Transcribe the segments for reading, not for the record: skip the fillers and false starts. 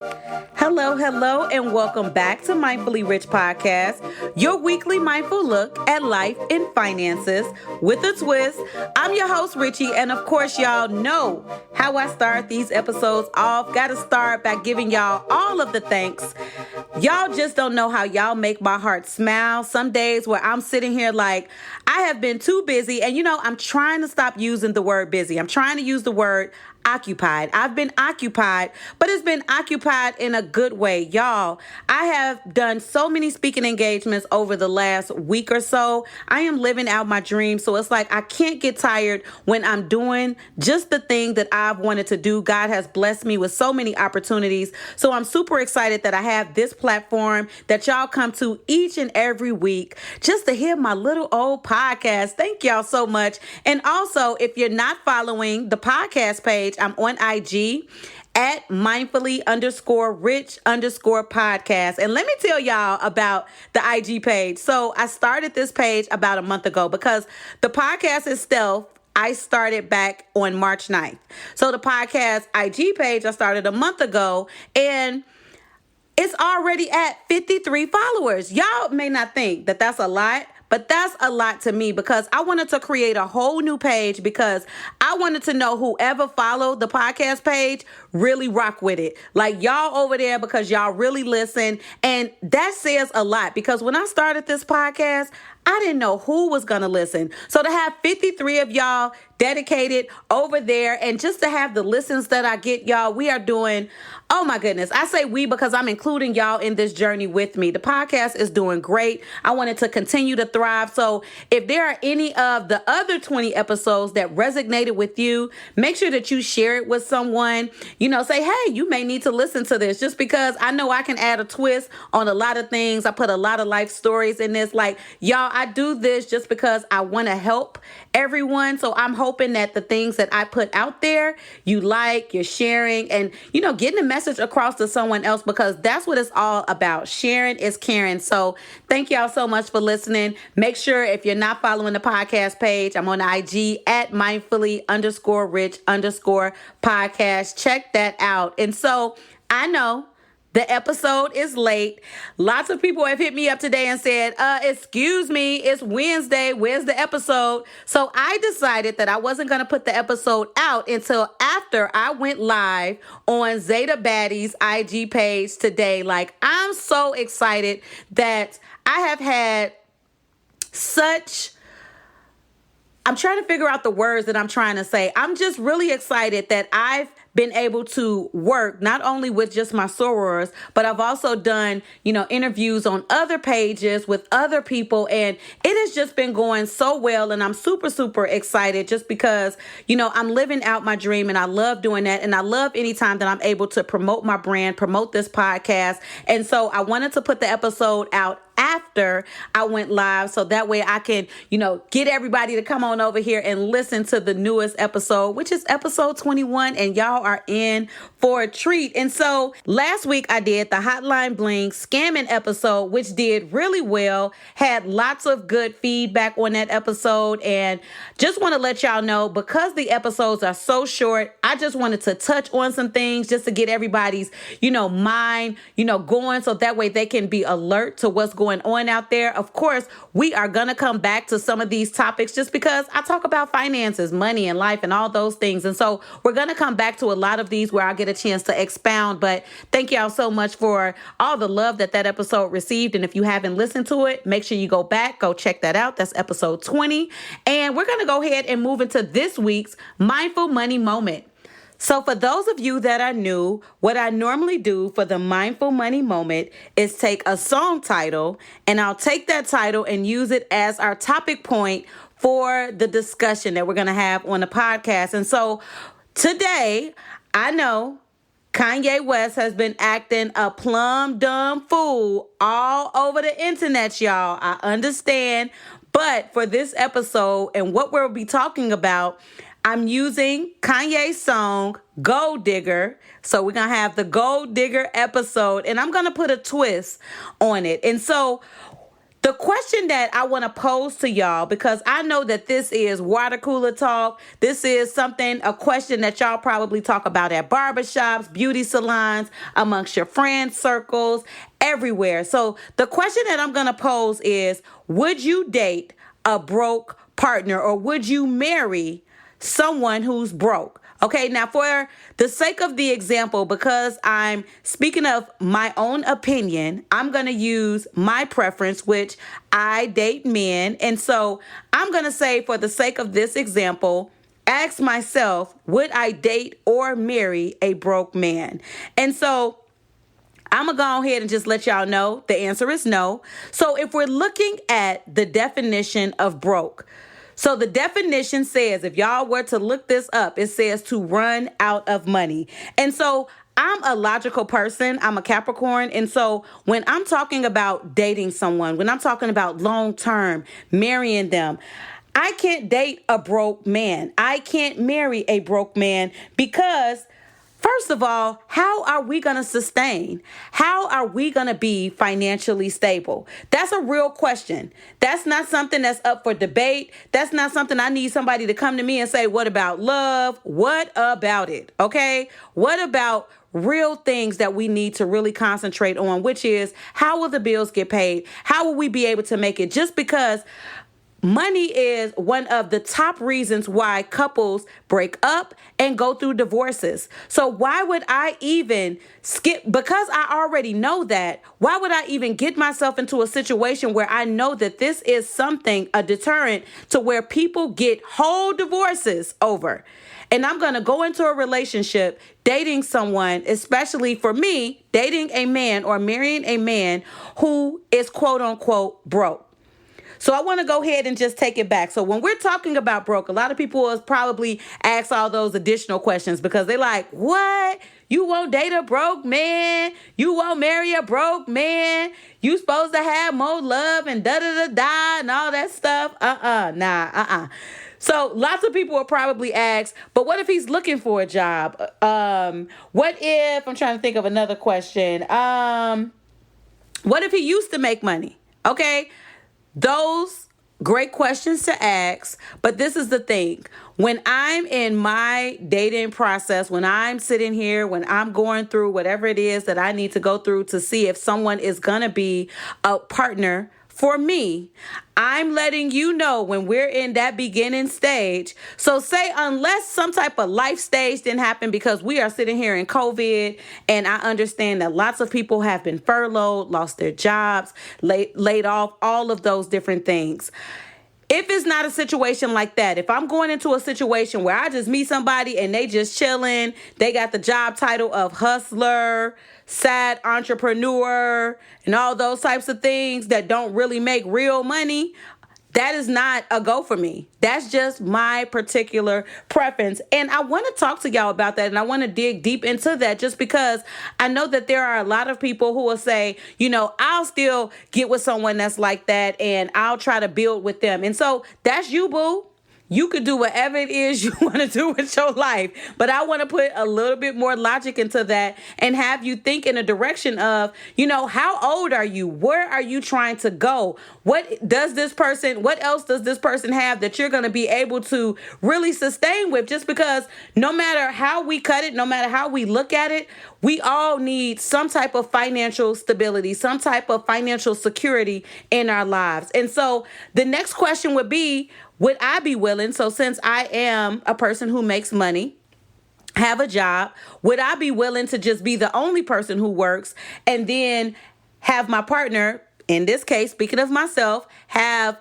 Hello, hello, and welcome back to Mindfully Rich Podcast, your weekly mindful look at life and finances with a twist. I'm your host, Richie, and of course, y'all know how I start these episodes off. Got to start by giving y'all all of the thanks. Y'all just don't know how y'all make my heart smile. Some days where I'm sitting here like I have been too busy, and I'm trying to stop using the word busy. I'm trying to use the word occupied. I've been occupied, but it's been occupied in a good way. Y'all, I have done so many speaking engagements over the last week or so. I am living out my dream. So it's like I can't get tired when I'm doing just the thing that I've wanted to do. God has blessed me with so many opportunities. So I'm super excited that I have this platform that y'all come to each and every week just to hear my little old podcast. Thank y'all so much. And also, if you're not following the podcast page, I'm on IG at mindfully_rich_podcast. And let me tell y'all about the IG page. So I started this page about a month ago because the podcast itself, I started back on March 9th. So the podcast IG page I started a month ago, and it's already at 53 followers. Y'all may not think that that's a lot, but that's a lot to me because I wanted to create a whole new page because I wanted to know whoever followed the podcast page really rock with it. Like y'all over there because y'all really listen. And that says a lot because when I started this podcast, I didn't know who was going to listen. So to have 53 of y'all dedicated over there and just to have the listens that I get, y'all, we are doing, oh my goodness. I say we because I'm including y'all in this journey with me. The podcast is doing great. I want it to continue to thrive. So if there are any of the other 20 episodes that resonated with you, make sure that you share it with someone. Say, hey, you may need to listen to this just because I know I can add a twist on a lot of things. I put a lot of life stories in this. Like, y'all, I do this just because I want to help everyone. So I'm hoping that the things that I put out there, you're sharing and, getting a message across to someone else because that's what it's all about. Sharing is caring. So thank y'all so much for listening. Make sure if you're not following the podcast page, I'm on IG at mindfully_rich_podcast. Check that out. And so I know the episode is late. Lots of people have hit me up today and said, excuse me, it's Wednesday. Where's the episode? So I decided that I wasn't going to put the episode out until after I went live on Zeta Baddie's IG page today. Like, I'm so excited that I have had I'm trying to figure out the words that I'm trying to say. I'm just really excited that I've been able to work not only with just my sorors, but I've also done, interviews on other pages with other people. And it has just been going so well. And I'm super, super excited just because, I'm living out my dream and I love doing that. And I love anytime that I'm able to promote my brand, promote this podcast. And so I wanted to put the episode out after I went live so that way I can, get everybody to come on over here and listen to the newest episode, which is episode 21, and y'all are in for a treat. And so last week I did the Hotline Bling scamming episode, which did really well, had lots of good feedback on that episode, and just want to let y'all know because the episodes are so short, I just wanted to touch on some things just to get everybody's, mind, going so that way they can be alert to what's going on out there. Of course, we are going to come back to some of these topics just because I talk about finances, money, and life and all those things. And so we're going to come back to a lot of these where I get a chance to expound. But thank y'all so much for all the love that episode received. And if you haven't listened to it, make sure you go back, go check that out. That's episode 20. And we're going to go ahead and move into this week's Mindful Money Moment. So for those of you that are new, what I normally do for the Mindful Money Moment is take a song title and I'll take that title and use it as our topic point for the discussion that we're going to have on the podcast. And so today, I know Kanye West has been acting a plumb dumb fool all over the internet, y'all. I understand. But for this episode and what we'll be talking about, I'm using Kanye's song, Gold Digger. So we're going to have the Gold Digger episode, and I'm going to put a twist on it. And so The question that I want to pose to y'all, because I know that this is water cooler talk. This is a question that y'all probably talk about at barbershops, beauty salons, amongst your friend circles, everywhere. So the question that I'm going to pose is, would you date a broke partner, or would you marry someone who's broke? Okay, now for the sake of the example, because I'm speaking of my own opinion, I'm going to use my preference, which I date men. And so I'm going to say, for the sake of this example, ask myself, would I date or marry a broke man? And so I'm going to go ahead and just let y'all know the answer is no. So if we're looking at the definition of broke, so the definition says, if y'all were to look this up, it says to run out of money. And so I'm a logical person. I'm a Capricorn. And so when I'm talking about dating someone, when I'm talking about long term, marrying them, I can't date a broke man. I can't marry a broke man because, first of all, how are we going to sustain? How are we going to be financially stable? That's a real question. That's not something that's up for debate. That's not something I need somebody to come to me and say, what about love? What about it? Okay? What about real things that we need to really concentrate on, which is, how will the bills get paid? How will we be able to make it? Just because money is one of the top reasons why couples break up and go through divorces. So why would I even skip? Because I already know that. Why would I even get myself into a situation where I know that this is something, a deterrent to where people get whole divorces over? And I'm going to go into a relationship dating someone, especially for me, dating a man or marrying a man who is quote unquote broke. So I want to go ahead and just take it back. So when we're talking about broke, a lot of people will probably ask all those additional questions because they're like, what? You won't date a broke man? You won't marry a broke man? You supposed to have more love and da-da-da-da and all that stuff? So lots of people will probably ask, but what if he's looking for a job? What if, I'm trying to think of another question. What if he used to make money? Okay. Those great questions to ask, but this is the thing. When I'm in my dating process, when I'm sitting here, when I'm going through whatever it is that I need to go through to see if someone is going to be a partner for me, I'm letting you know when we're in that beginning stage. So say, unless some type of life stage didn't happen, because we are sitting here in COVID, and I understand that lots of people have been furloughed, lost their jobs, laid off, all of those different things. If it's not a situation like that, if I'm going into a situation where I just meet somebody and they just chilling, they got the job title of hustler, sad entrepreneur, and all those types of things that don't really make real money, that is not a go for me. That's just my particular preference. And I want to talk to y'all about that. And I want to dig deep into that, just because I know that there are a lot of people who will say, I'll still get with someone that's like that and I'll try to build with them. And so that's you, boo. You could do whatever it is you want to do with your life. But I want to put a little bit more logic into that and have you think in a direction of, how old are you? Where are you trying to go? What else does this person have that you're going to be able to really sustain with? Just because no matter how we cut it, no matter how we look at it, we all need some type of financial stability, some type of financial security in our lives. And so the next question would be, would I be willing? So since I am a person who makes money, have a job, would I be willing to just be the only person who works and then have my partner, in this case, speaking of myself, have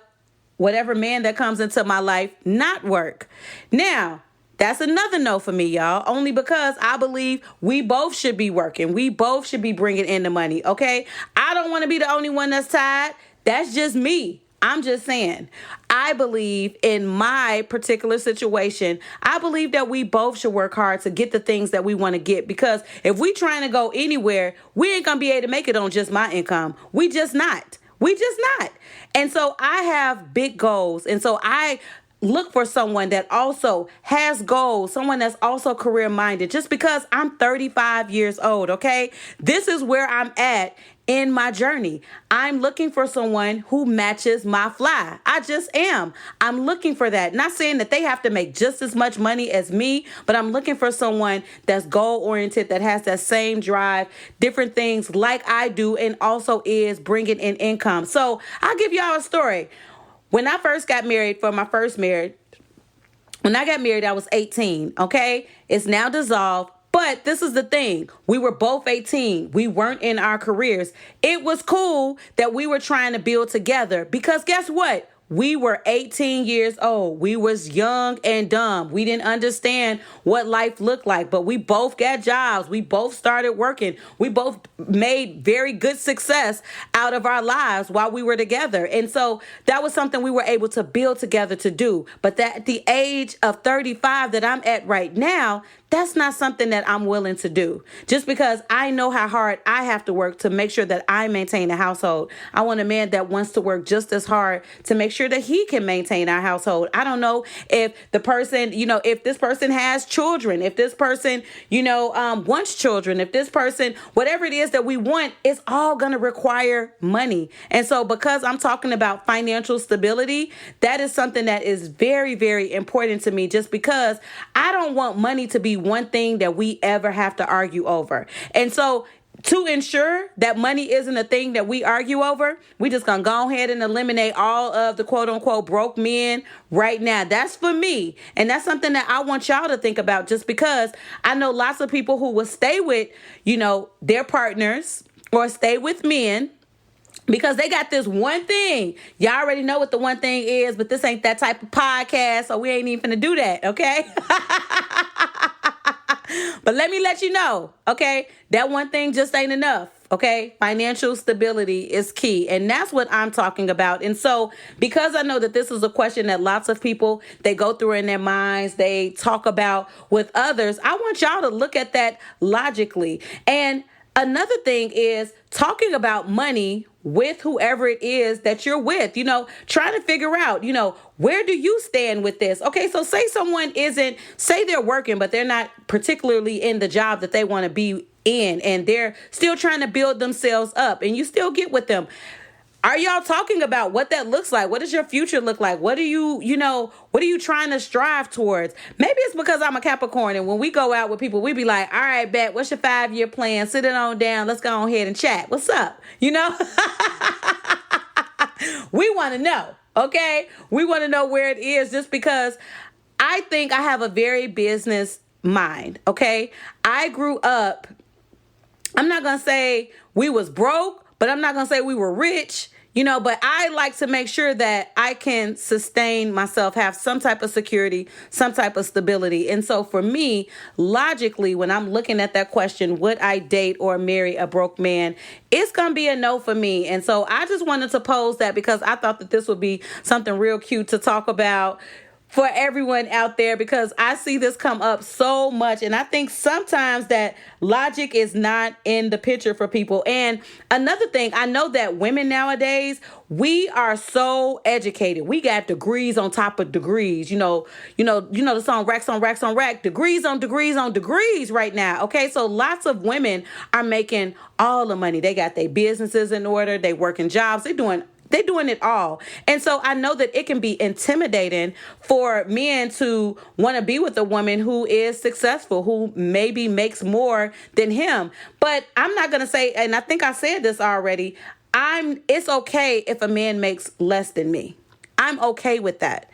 whatever man that comes into my life not work? Now, that's another no for me, y'all, only because I believe we both should be working. We both should be bringing in the money, okay? I don't want to be the only one that's tired. That's just me. I'm just saying, I believe in my particular situation, I believe that we both should work hard to get the things that we want to get, because if we trying to go anywhere, we ain't going to be able to make it on just my income. We just not. And so I have big goals. And so I look for someone that also has goals, someone that's also career minded. Just because I'm 35 years old, okay? This is where I'm at in my journey. I'm looking for someone who matches my fly. I just am. I'm looking for that. Not saying that they have to make just as much money as me, but I'm looking for someone that's goal oriented, that has that same drive, different things like I do, and also is bringing in income. So I'll give y'all a story. When I first got married, for my first marriage, when I got married, I was 18, okay? It's now dissolved. But this is the thing. We were both 18. We weren't in our careers. It was cool that we were trying to build together because guess what? We were 18 years old. We was young and dumb. We didn't understand what life looked like, but we both got jobs. We both started working. We both made very good success out of our lives while we were together. And so that was something we were able to build together to do. But that at the age of 35 that I'm at right now, that's not something that I'm willing to do. Just because I know how hard I have to work to make sure that I maintain a household. I want a man that wants to work just as hard to make sure that he can maintain our household. I don't know if the person, if this person has children, if this person, wants children, if this person, whatever it is that we want, it's all going to require money. And so because I'm talking about financial stability, that is something that is very, very important to me, just because I don't want money to be one thing that we ever have to argue over. And so to ensure that money isn't a thing that we argue over, we just gonna go ahead and eliminate all of the quote unquote broke men right now. That's for me. And that's something that I want y'all to think about, just because I know lots of people who will stay with, their partners or stay with men because they got this one thing. Y'all already know what the one thing is, but this ain't that type of podcast, so we ain't even finna do that, okay? But let me let you know, okay? That one thing just ain't enough, okay? Financial stability is key, and that's what I'm talking about. And so because I know that this is a question that lots of people, they go through in their minds, they talk about with others, I want y'all to look at that logically. And another thing is talking about money with whoever it is that you're with, trying to figure out, where do you stand with this? Okay, so say someone say they're working, but they're not particularly in the job that they want to be in, and they're still trying to build themselves up, and you still get with them. Are y'all talking about what that looks like? What does your future look like? What are you trying to strive towards? Maybe it's because I'm a Capricorn, and when we go out with people, we be like, all right, bet, what's your 5-year plan? Sit it on down. Let's go on ahead and chat. What's up? We want to know, okay? We want to know where it is, just because I think I have a very business mind, okay? I grew up, I'm not going to say we was broke, but I'm not going to say we were rich. But I like to make sure that I can sustain myself, have some type of security, some type of stability. And so for me, logically, when I'm looking at that question, would I date or marry a broke man? It's going to be a no for me. And so I just wanted to pose that because I thought that this would be something real cute to talk about for everyone out there, because I see this come up so much. And I think sometimes that logic is not in the picture for people. And another thing, I know that women nowadays, we are so educated. We got degrees on top of degrees. The song Racks on Racks on Rack, degrees on degrees on degrees right now. Okay, so lots of women are making all the money. They got their businesses in order. They working jobs. They're doing it all. And so I know that it can be intimidating for men to want to be with a woman who is successful, who maybe makes more than him. But I'm not going to say, and I think I said this already, it's okay if a man makes less than me. I'm okay with that.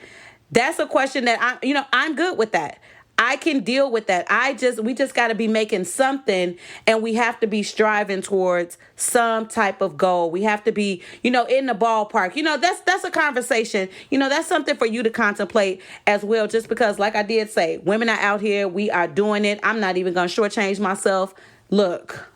That's a question that I'm good with that. I can deal with that. We just got to be making something, and we have to be striving towards some type of goal. We have to be, in the ballpark. That's a conversation. That's something for you to contemplate as well, just because, like I did say, women are out here. We are doing it. I'm not even going to shortchange myself. Look,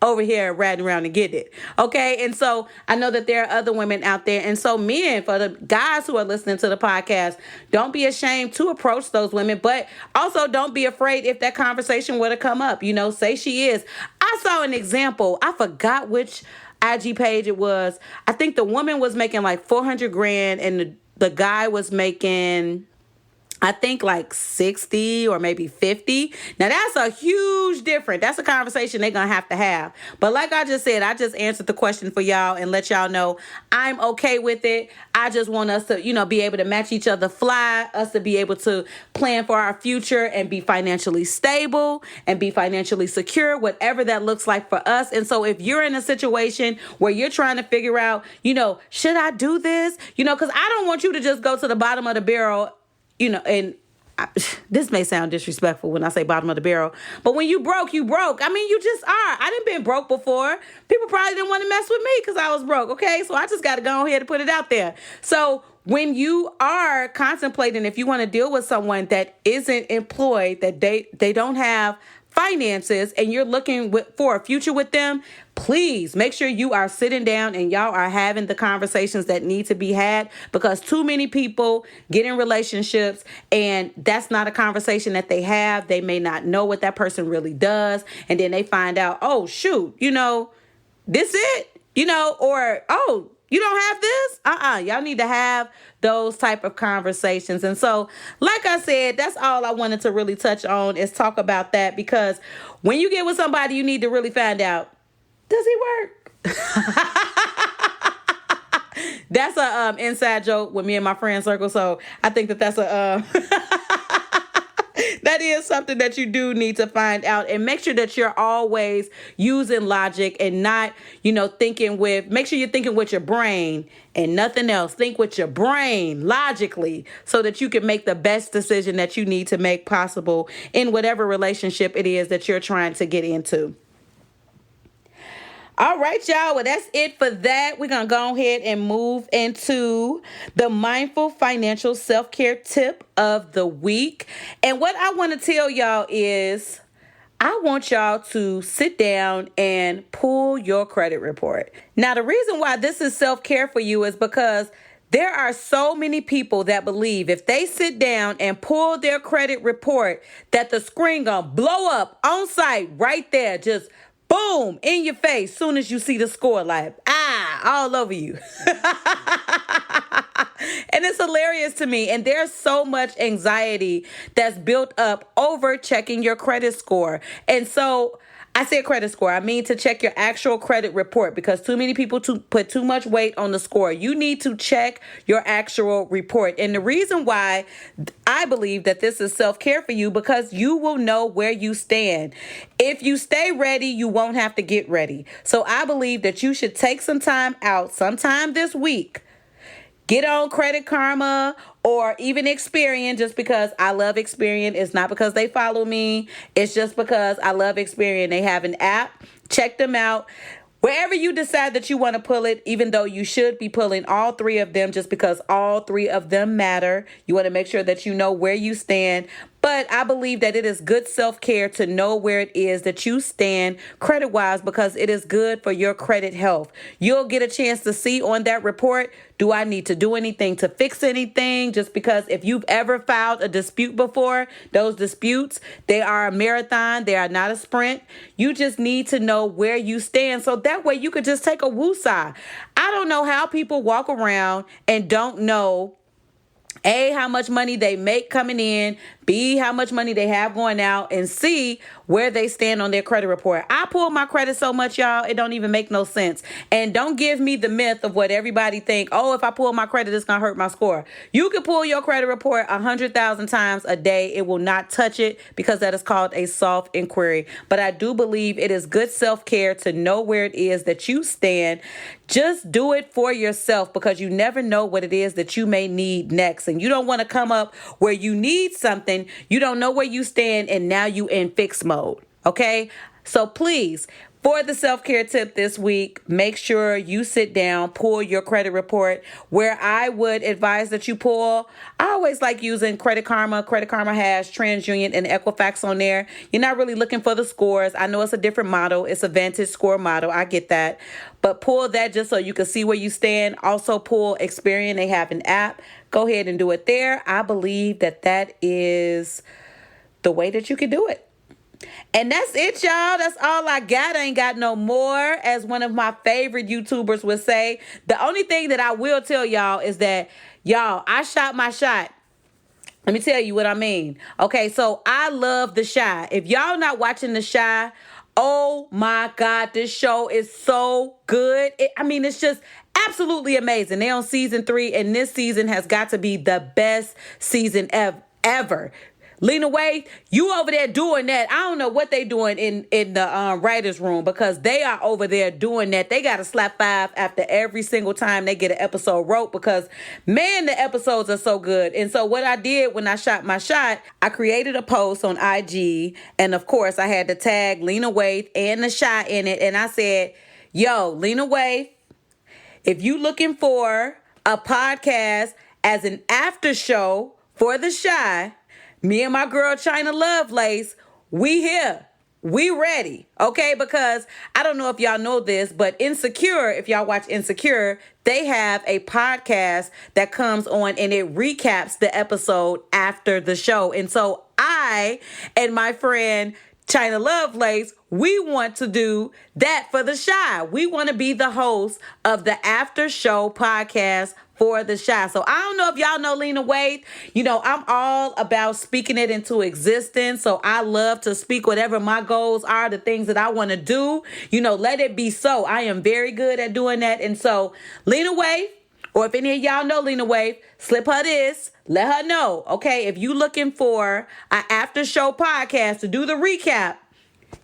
over here riding around and getting it. Okay. And so I know that there are other women out there. And so men, for the guys who are listening to the podcast, don't be ashamed to approach those women, but also don't be afraid if that conversation were to come up. Say she is. I saw an example. I forgot which IG page it was. I think the woman was making like $400,000 and the guy was making, I think, like 60 or maybe 50. Now that's a huge difference. That's a conversation they're going to have. But like I just said, I just answered the question for y'all and let y'all know I'm okay with it. I just want us to, be able to match each other fly, us to be able to plan for our future and be financially stable and be financially secure, whatever that looks like for us. And so if you're in a situation where you're trying to figure out, should I do this? Because I don't want you to just go to the bottom of the barrel, this may sound disrespectful when I say bottom of the barrel, but when you broke, you broke. I mean, you just are. I done been broke before. People probably didn't want to mess with me because I was broke, okay? So I just got to go ahead and put it out there. So when you are contemplating if you want to deal with someone that isn't employed, that they don't have finances, and you're looking for a future with them, please make sure you are sitting down and y'all are having the conversations that need to be had, because too many people get in relationships and that's not a conversation that they have. They may not know what that person really does. And then they find out, oh, shoot, this it, or, oh, you don't have this? Y'all need to have those type of conversations. And so, like I said, that's all I wanted to really touch on, is talk about that, because when you get with somebody, you need to really find out, does he work? That's a inside joke with me and my friend circle. So I think that's a that is something that you do need to find out, and make sure that you're always using logic and not, make sure you're thinking with your brain and nothing else. Think with your brain logically so that you can make the best decision that you need to make possible in whatever relationship it is that you're trying to get into. All right, y'all. Well, that's it for that. We're going to go ahead and move into the mindful financial self-care tip of the week. And what I want to tell y'all is, I want y'all to sit down and pull your credit report. Now, the reason why this is self-care for you is because there are so many people that believe if they sit down and pull their credit report, that the screen gonna blow up on site right there, just boom, in your face, soon as you see the score, like, all over you. And it's hilarious to me. And there's so much anxiety that's built up over checking your credit score. And so I said credit score, I mean to check your actual credit report, because too many people put too much weight on the score. You need to check your actual report. And the reason why I believe that this is self-care for you, because you will know where you stand. If you stay ready, you won't have to get ready. So I believe that you should take some time out sometime this week. Get on Credit Karma or even Experian, just because I love Experian. It's not because they follow me. It's just because I love Experian. They have an app. Check them out. Wherever you decide that you want to pull it, even though you should be pulling all three of them, just because all three of them matter. You want to make sure that you know where you stand. But I believe that it is good self-care to know where it is that you stand credit-wise, because it is good for your credit health. You'll get a chance to see on that report, do I need to do anything to fix anything? Just because if you've ever filed a dispute before, those disputes, they are a marathon. They are not a sprint. You just need to know where you stand. So that way you could just take a woosah. I don't know how people walk around and don't know A, how much money they make coming in, B, how much money they have going out, and C, where they stand on their credit report. I pull my credit so much, y'all, it don't even make no sense. And don't give me the myth of what everybody think, oh, if I pull my credit, it's going to hurt my score. You can pull your credit report 100,000 times a day. It will not touch it, because that is called a soft inquiry. But I do believe it is good self-care to know where it is that you stand. Just do it for yourself, because you never know what it is that you may need next. And you don't want to come up where you need something, you don't know where you stand, and now you in fix mode. Okay? So please, for the self-care tip this week, make sure you sit down, pull your credit report. Where I would advise that you pull, I always like using Credit Karma. Credit Karma has TransUnion and Equifax on there. You're not really looking for the scores. I know it's a different model. It's a Vantage score model. I get that. But pull that just so you can see where you stand. Also pull Experian. They have an app. Go ahead and do it there. I believe that that is the way that you can do it. And that's it, y'all. That's all I got. I ain't got no more. As one of my favorite YouTubers would say, the only thing that I will tell y'all is that Y'all, I shot my shot. Let me tell you what I mean. Okay, so I love The Chi. If y'all not watching The Chi, oh my God, this show is so good. It's just absolutely amazing. They're on season 3, and this season has got to be the best season ever. Lena Waithe, you over there doing that. I don't know what they doing in the writer's room, because they are over there doing that. They got to slap 5 after every single time they get an episode wrote, because, man, the episodes are so good. And so what I did when I shot my shot, I created a post on IG, and of course I had to tag Lena Waithe and The Chi in it, and I said, yo, Lena Waithe, if you looking for a podcast as an after show for The Chi, me and my girl China Lovelace, we here. We ready, okay? Because I don't know if y'all know this, but Insecure, if y'all watch Insecure, they have a podcast that comes on and it recaps the episode after the show. And so I and my friend China Lovelace, we want to do that for The Chi. We want to be the host of the after show podcast for The Chi. So I don't know if y'all know Lena Waithe. I'm all about speaking it into existence. So I love to speak whatever my goals are, the things that I want to do. Let it be so. I am very good at doing that. And so Lena Waithe, or if any of y'all know Lena Waithe, slip her this. Let her know, okay? If you looking for an after show podcast to do the recap,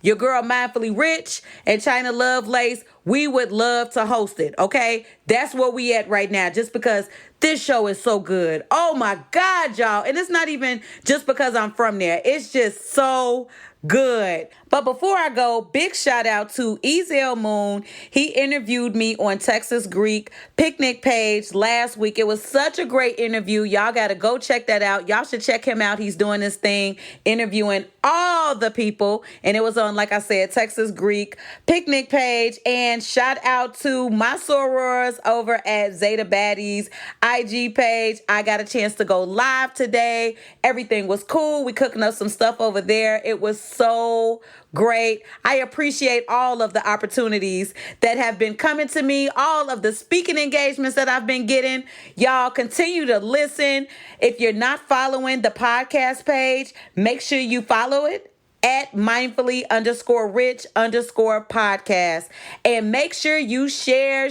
your girl Mindfully Rich and China Lovelace, we would love to host it, okay? That's where we at right now, just because this show is so good. Oh my God, y'all. And it's not even just because I'm from there. It's just so good. But before I go, big shout out to Ezel Moon. He interviewed me on Texas Greek Picnic page last week. It was such a great interview. Y'all got to go check that out. Y'all should check him out. He's doing this thing, interviewing all the people. And it was on, like I said, Texas Greek Picnic page. And shout out to my sorors over at Zeta Baddies IG page. I got a chance to go live today. Everything was cool. We cooking up some stuff over there. It was so great. I appreciate all of the opportunities that have been coming to me, all of the speaking engagements that I've been getting. Y'all continue to listen. If you're not following the podcast page, make sure you follow it at mindfully_rich_podcast. And make sure you share.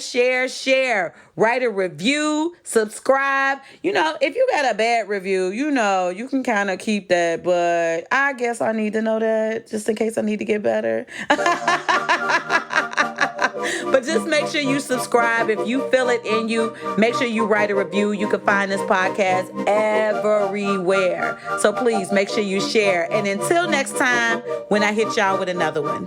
Write a review, subscribe. If you got a bad review, you can kind of keep that, but I guess I need to know that just in case I need to get better. But just make sure you subscribe. If you feel it in you, make sure you write a review. You can find this podcast everywhere. So please make sure you share. And until next time, when I hit y'all with another one.